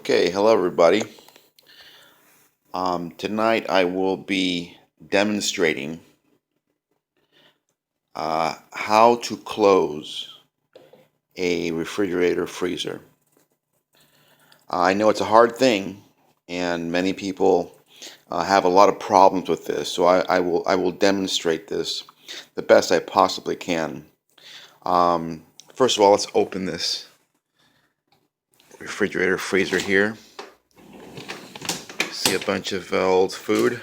Okay, hello everybody. Tonight I will be demonstrating how to close a refrigerator freezer. I know it's a hard thing, and many people have a lot of problems with this. So I will demonstrate this the best I possibly can. First of all, let's open this refrigerator freezer here. See a bunch of old food.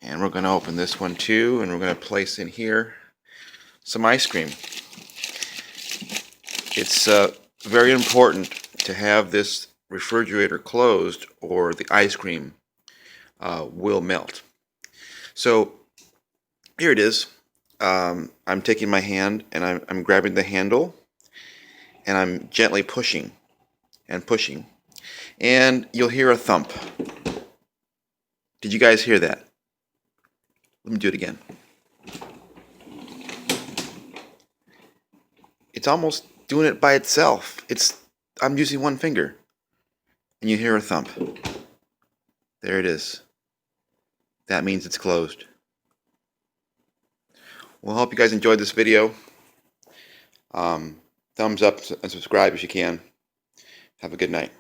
And we're going to open this one too, and we're going to place in here some ice cream. It's very important to have this refrigerator closed or the ice cream will melt. So here it is. I'm taking my hand and I'm grabbing the handle and I'm gently pushing and pushing. And you'll hear a thump. Did you guys hear that? Let me do it again. It's almost doing it by itself. I'm using one finger. And you hear a thump. There it is. That means it's closed. Well, I hope you guys enjoyed this video. Thumbs up and subscribe if you can. Have a good night.